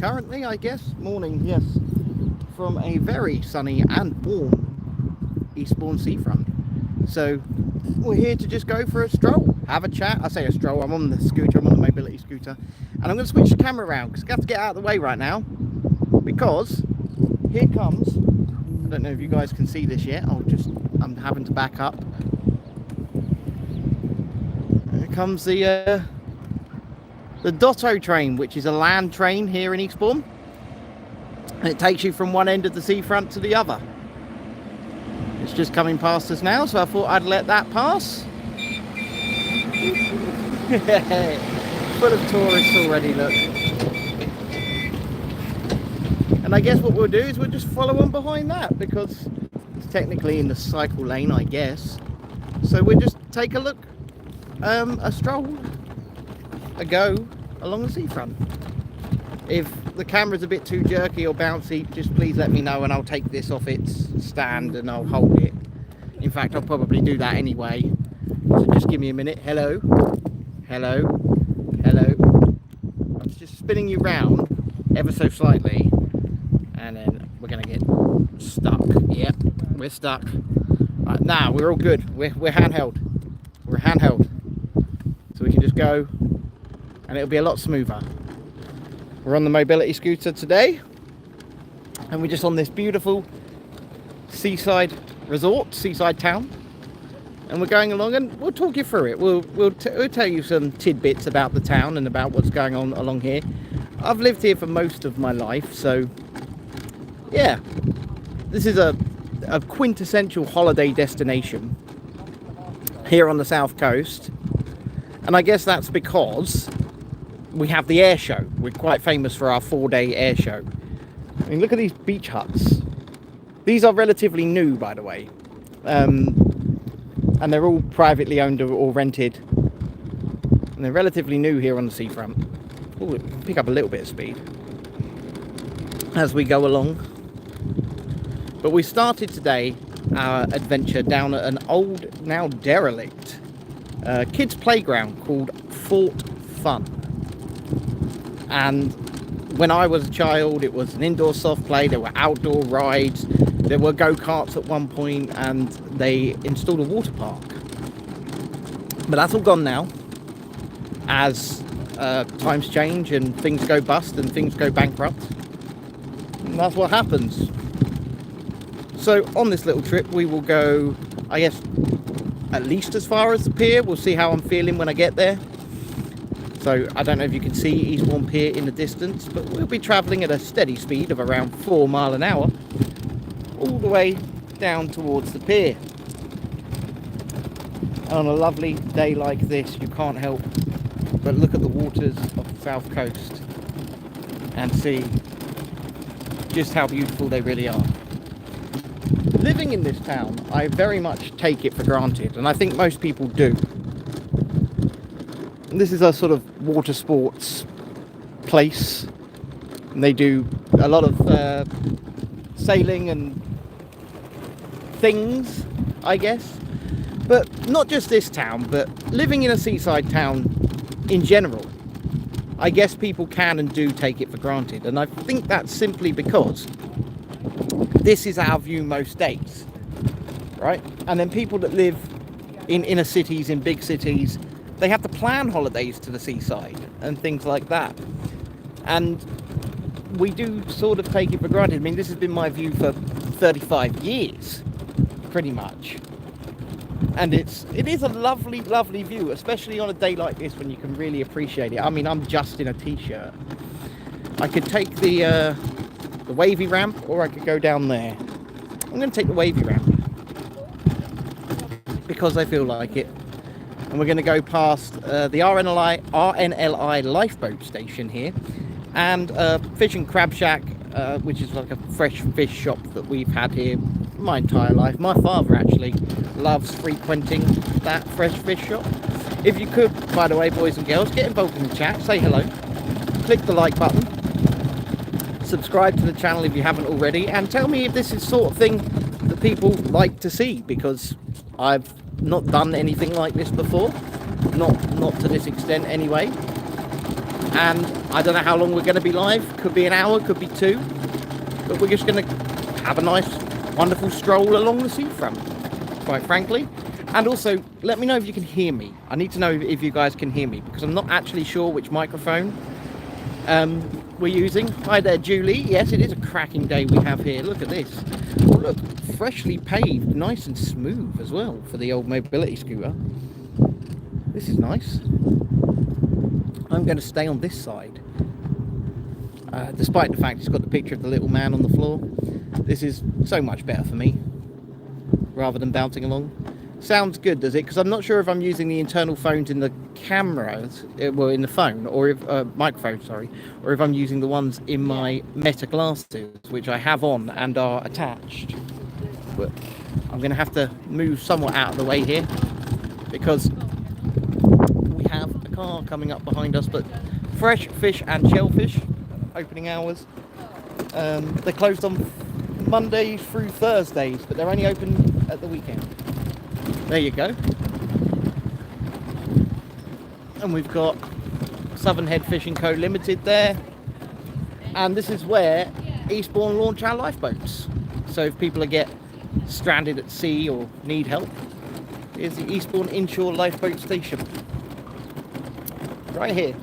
currently, I guess, morning, yes, from a very sunny and warm Eastbourne Seafront. So we're here to just go for a stroll, have a chat. I say a stroll, I'm on the scooter, I'm on the mobility scooter, and I'm going to switch the camera around because I have to get out of the way right now, because here comes, I don't know if you guys can see this yet, I'm having to back up. Here comes the Dotto train, which is a land train here in Eastbourne, and it takes you from one end of the seafront to the other. It's just coming past us now, so I thought I'd let that pass. Full of tourists already, look. And I guess what we'll do is we'll just follow on behind that, because it's technically in the cycle lane, I guess. So we'll just take a look, a stroll, a go along the seafront. If the camera's a bit too jerky or bouncy, just please let me know and I'll take this off its stand and I'll hold it. In fact, I'll probably do that anyway. So just give me a minute. Hello, hello, hello. I'm just spinning you round ever so slightly, and then we're gonna get stuck. Yep, we're stuck. Right, now we're all good. We're handheld. We're handheld, so we can just go, and it'll be a lot smoother. We're on the mobility scooter today, and we're just on this beautiful seaside resort, seaside town, and we're going along, and we'll talk you through it. We'll tell you some tidbits about the town and about what's going on along here. I've lived here for most of my life, so yeah, this is a quintessential holiday destination here on the south coast, and I guess that's because we have the air show. We're quite famous for our 4-day air show. I mean, look at these beach huts. These are relatively new, by the way. And they're all privately owned or rented. And they're relatively new here on the seafront. Oh, pick up a little bit of speed as we go along. But we started today our adventure down at an old, now derelict, kids playground called Fort Fun. And when I was a child, it was an indoor soft play. There were outdoor rides. There were go-karts at one point, and they installed a water park. But that's all gone now, as times change and things go bust and things go bankrupt. And that's what happens. So on this little trip, we will go, I guess, at least as far as the pier. We'll see how I'm feeling when I get there. So I don't know if you can see Eastbourne Pier in the distance, but we'll be travelling at a steady speed of around 4 miles an hour all the way down towards the pier. And on a lovely day like this, you can't help but look at the waters of the south coast and see just how beautiful they really are. Living in this town, I very much take it for granted, and I think most people do. This is a sort of water sports place, and they do a lot of sailing and things, I guess. But not just this town, but living in a seaside town in general, I guess people can and do take it for granted. And I think that's simply because this is our view most days, right? And then people that live in inner cities, in big cities, they have to plan holidays to the seaside and things like that. And we do sort of take it for granted. I mean, this has been my view for 35 years, pretty much. And it is a lovely, lovely view, especially on a day like this when you can really appreciate it. I mean, I'm just in a t-shirt. I could take the wavy ramp, or I could go down there. I'm going to take the wavy ramp because I feel like it. And we're going to go past the RNLI lifeboat station here, and Fish and Crab Shack, which is like a fresh fish shop that we've had here my entire life. My father actually loves frequenting that fresh fish shop. If you could, by the way, boys and girls, get involved in the chat, say hello, click the like button, subscribe to the channel if you haven't already, and tell me if this is the sort of thing that people like to see, because I've not done anything like this before, not to this extent anyway. And I don't know how long we're going to be live. Could be an hour, could be 2. But we're just going to have a nice, wonderful stroll along the seafront, quite frankly. And also, let me know if you can hear me. I need to know if you guys can hear me, because I'm not actually sure which microphone we're using. Hi there, Julie. Yes, it is a cracking day we have here. Look at this. Oh, look, freshly paved, nice and smooth as well for the old mobility scooter. This is nice. I'm going to stay on this side. Despite the fact it's got the picture of the little man on the floor. This is so much better for me, rather than bouncing along. Sounds good, does it? Because I'm not sure if I'm using the internal phones in the cameras, well, in the phone, or if microphone, sorry, or if I'm using the ones in my Meta glasses, which I have on and are attached. But I'm going to have to move somewhat out of the way here, because we have a car coming up behind us. But fresh fish and shellfish opening hours. They're closed on Mondays through Thursdays, but they're only open at the weekend. There you go. And we've got Southern Head Fishing Co Limited there, and this is where Eastbourne launch our lifeboats. So if people get stranded at sea or need help, here's the Eastbourne Inshore Lifeboat Station right here.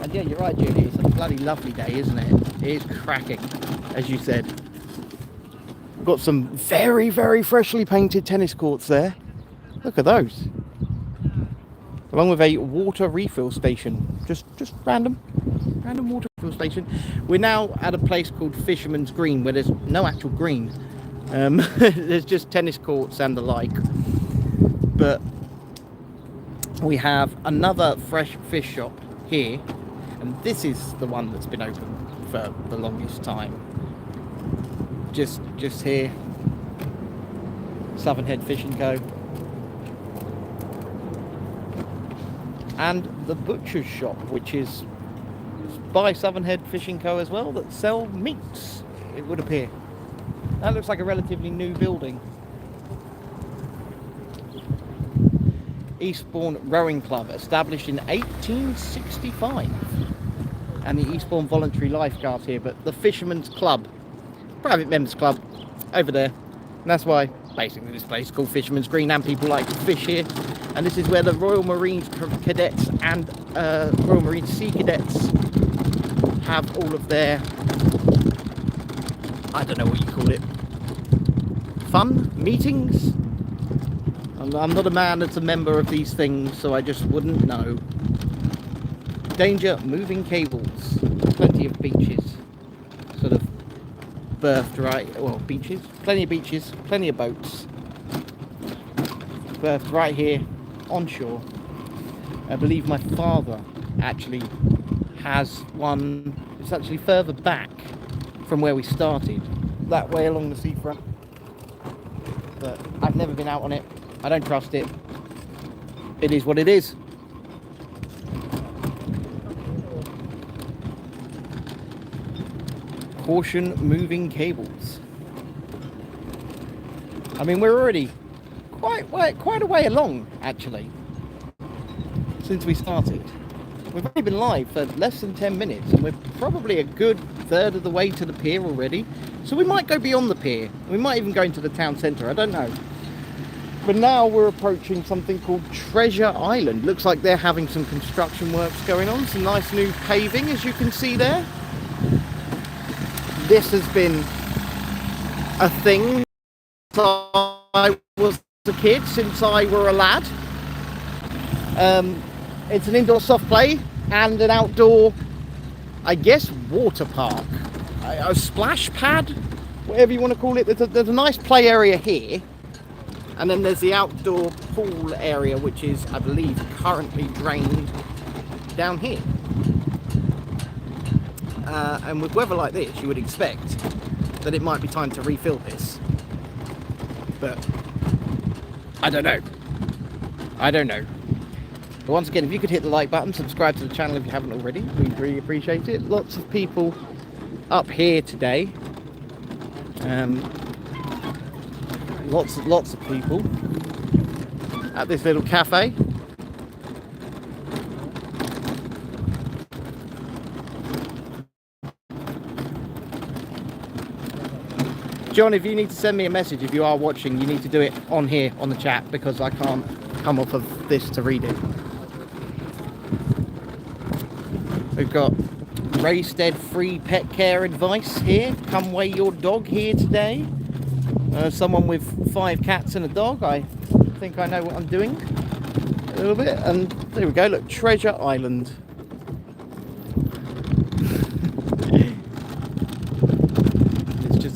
And yeah, you're right, Julie, it's a bloody lovely day, isn't it? It is cracking, as you said. We've got some very, very freshly painted tennis courts there. Look at those. Along with a water refill station. Just random water refill station. We're now at a place called Fisherman's Green, where there's no actual green. There's just tennis courts and the like. But we have another fresh fish shop here, and this is the one that's been open for the longest time. Just here, Southern Head Fishing Co. And the butcher's shop, which is by Southern Head Fishing Co as well, that sell meats, it would appear. That looks like a relatively new building. Eastbourne Rowing Club, established in 1865. And the Eastbourne Voluntary Lifeguards here, but the Fisherman's Club, private members club, over there. And that's why basically this place is called Fisherman's Green, and people like to fish here. And this is where the Royal Marines Cadets and Royal Marine Sea Cadets have all of their, I don't know what you call it, fun meetings. I'm not a man that's a member of these things, so I just wouldn't know. Danger, moving cables, plenty of beaches, sort of berthed right, well, beaches, plenty of beaches, plenty of boats, berthed right here on shore. I believe my father actually has one. It's actually further back from where we started, that way along the seafront, but I've never been out on it. I don't trust it. It is what it is. Caution, moving cables. I mean, we're already quite a way along, actually, since we started. We've only been live for less than 10 minutes, and we're probably a good third of the way to the pier already. So we might go beyond the pier. We might even go into the town centre, I don't know. But now we're approaching something called Treasure Island. Looks like they're having some construction works going on. Some nice new paving, as you can see there. This has been a thing since I was a kid, since I were a lad. It's an indoor soft play and an outdoor, I guess, water park. A splash pad, whatever you want to call it. There's a nice play area here. And then there's the outdoor pool area, which is, I believe, currently drained down here. And with weather like this, you would expect that it might be time to refill this. But I don't know. But once again, if you could hit the like button, subscribe to the channel if you haven't already, we'd really appreciate it. Lots of people up here today. Lots of people. at this little cafe. John, if you need to send me a message, if you are watching, you need to do it on here, on the chat, because I can't come off of this to read it. We've got Raystead free pet care advice here. Come weigh your dog here today. Someone with 5 cats and a dog. I think I know what I'm doing a little bit. And there we go, look, Treasure Island.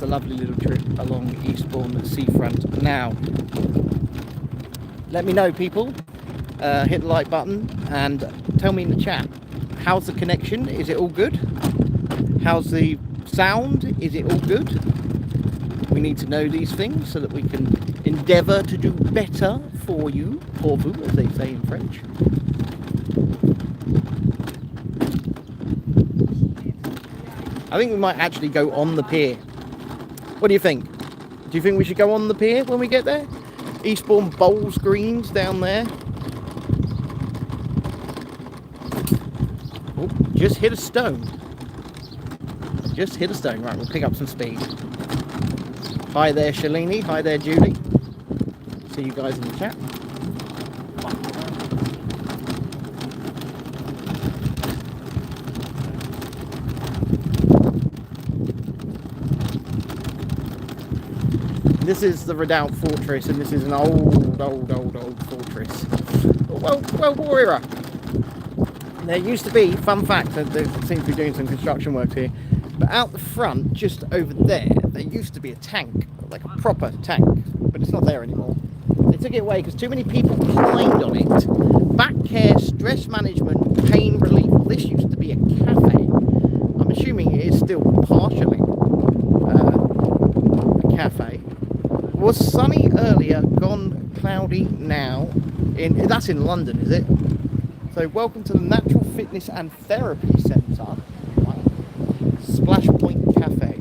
A lovely little trip along Eastbourne Seafront. Now, let me know, people. Hit the like button and tell me in the chat, how's the connection? Is it all good? How's the sound? Is it all good? We need to know these things so that we can endeavour to do better for you, pour vous, as they say in French. I think we might actually go on the pier. What do you think? Do you think we should go on the pier when we get there? Eastbourne Bowls Greens down there. Oh, just hit a stone. Just hit a stone. Right, we'll pick up some speed. Hi there, Shalini. Hi there, Julie. See you guys in the chat. This is the Redoubt Fortress, and this is an old fortress. Well, warrior. There used to be, fun fact, they seem to be doing some construction work here, but out the front, just over there used to be a tank, like a proper tank, but it's not there anymore. They took it away because too many people climbed on it. Back care, stress management, pain relief. This used to be a cafe. I'm assuming it is still partially a cafe. Was sunny earlier, gone cloudy now. That's in London, is it? So welcome to the Natural Fitness and Therapy Centre, Splash Point Cafe.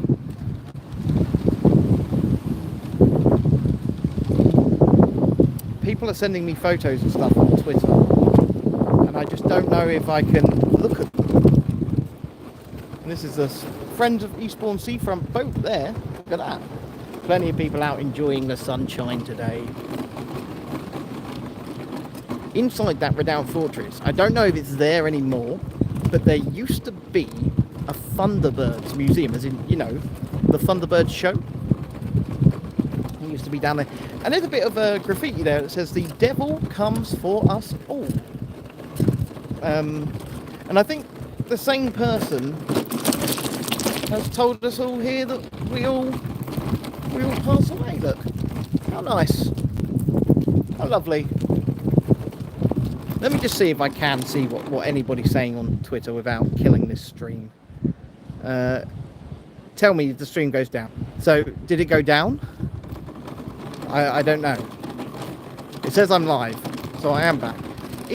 People are sending me photos and stuff on Twitter, and I just don't know if I can look at them. And this is a Friends of Eastbourne Seafront boat there. Look at that. Plenty of people out enjoying the sunshine today. Inside that Redoubt Fortress, I don't know if it's there anymore, but there used to be a Thunderbirds museum, as in, you know, the Thunderbirds show. It used to be down there. And there's a bit of a graffiti there that says, "The devil comes for us all." And I think the same person has told us all here that we all pass away. Look, how nice, how lovely. Let me just see if I can see what anybody's saying on Twitter without killing this stream. Tell me if the stream goes down. So, did it go down? I don't know. It says I'm live, so I am back.